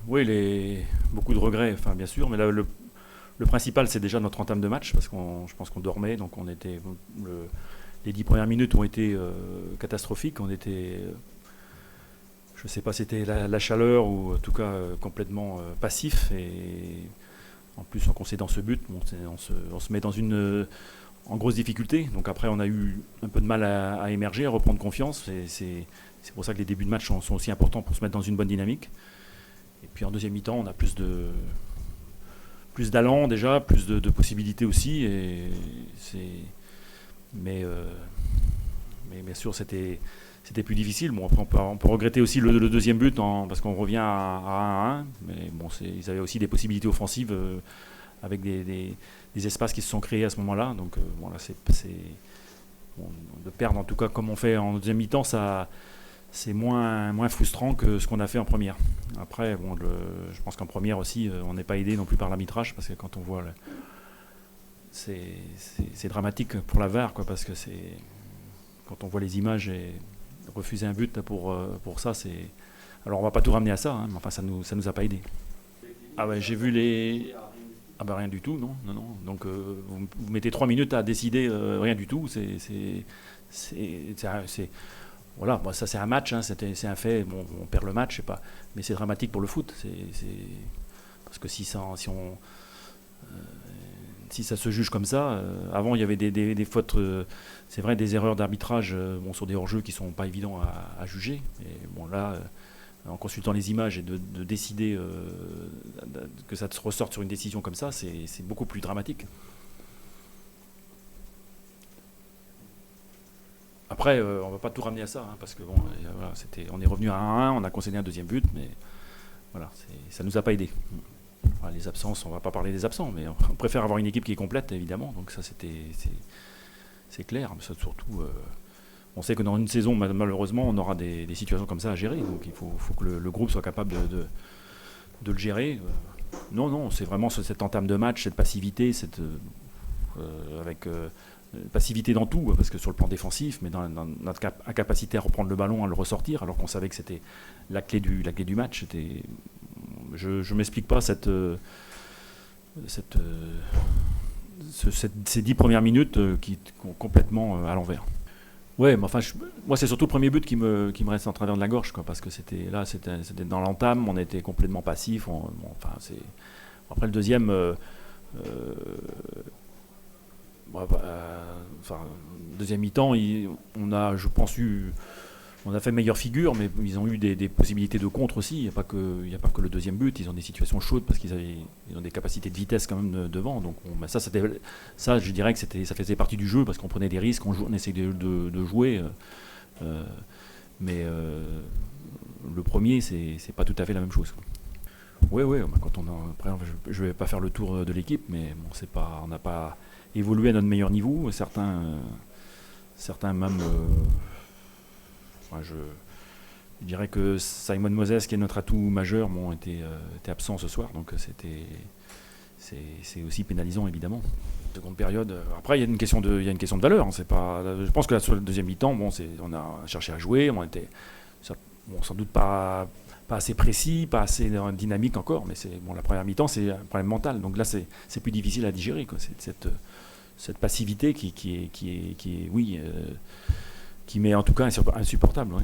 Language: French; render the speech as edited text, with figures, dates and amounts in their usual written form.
Oui, beaucoup de regrets, enfin bien sûr, mais là, le principal c'est déjà notre entame de match parce je pense qu'on dormait, donc les 10 premières minutes ont été catastrophiques. On était, je ne sais pas, si c'était la chaleur ou en tout cas complètement passif et en plus en concédant ce but, bon, on se met dans en grosse difficulté. Donc après, on a eu un peu de mal à émerger, à reprendre confiance. Et c'est pour ça que les débuts de match sont aussi importants pour se mettre dans une bonne dynamique. Et puis en deuxième mi-temps, on a plus d'allant déjà, plus de possibilités aussi. Mais, euh, mais bien sûr, c'était plus difficile. Bon, après, on peut regretter aussi le deuxième but parce qu'on revient à 1-1. Mais bon, ils avaient aussi des possibilités offensives avec des espaces qui se sont créés à ce moment-là. Donc voilà, bon, de perdre en tout cas comme on fait en deuxième mi-temps, c'est moins frustrant que ce qu'on a fait en première. Après, bon, je pense qu'en première aussi, on n'est pas aidé non plus par l'arbitrage parce que quand on voit c'est dramatique pour la VAR, quoi, parce que quand on voit les images et refuser un but pour ça, c'est. Alors on va pas tout ramener à ça, hein, mais enfin ça nous a pas aidé. Ah ouais, j'ai vu les. Ah bah rien du tout, non, non, non. Donc vous mettez 3 minutes à décider rien du tout, voilà, bon, ça c'est un match, hein, c'est un fait. Bon, on perd le match, je sais pas, mais c'est dramatique pour le foot. Parce que si ça se juge comme ça, avant il y avait des fautes, c'est vrai, des erreurs d'arbitrage bon, sur des hors-jeux qui sont pas évidents à juger. Et bon là, en consultant les images et de décider que ça se ressorte sur une décision comme ça, c'est beaucoup plus dramatique. Après, on va pas tout ramener à ça, hein, parce que bon, voilà, on est revenu à 1-1, on a concédé un deuxième but, mais voilà, ça nous a pas aidé. Enfin, les absences, on va pas parler des absents, mais on préfère avoir une équipe qui est complète, évidemment. Donc ça, c'est clair. Mais ça, surtout, on sait que dans une saison, malheureusement, on aura des situations comme ça à gérer. Donc il faut que le groupe soit capable de le gérer. Non, non, c'est vraiment cette entame de match, cette passivité, avec passivité dans tout, parce que sur le plan défensif, mais dans notre incapacité à reprendre le ballon, à le ressortir, alors qu'on savait que c'était la clé du match. Je m'explique pas cette, ces 10 premières minutes qui sont complètement à l'envers. Ouais, mais enfin, moi c'est surtout le premier but qui me reste en travers de la gorge, quoi, parce que c'était dans l'entame, on était complètement passif. Bon, enfin, après le deuxième, euh, bon, enfin, deuxième mi-temps, on a fait meilleure figure, mais ils ont eu des possibilités de contre aussi. Il y a pas que le deuxième but. Ils ont des situations chaudes parce ils ont des capacités de vitesse quand même devant. Donc bah, ça, je dirais que ça faisait partie du jeu parce qu'on prenait des risques, on essayait de jouer. Euh, mais le premier, c'est pas tout à fait la même chose, quoi. Oui, oui. Bah, après, je vais pas faire le tour de l'équipe, mais bon, on n'a pas évolué à notre meilleur niveau. Certains même. Enfin, je dirais que Simon Moses, qui est notre atout majeur, bon, était absent ce soir, donc c'est aussi pénalisant évidemment. Seconde période. Après, il y a une question de valeur, hein, c'est pas. Je pense que là, sur le deuxième mi-temps, bon, on a cherché à jouer, on était, bon, sans doute pas assez précis, pas assez dynamique encore, mais bon, la première mi-temps, c'est un problème mental, donc là, c'est plus difficile à digérer, quoi. C'est cette passivité qui est oui. Qui m'est en tout cas insupportable. Ouais.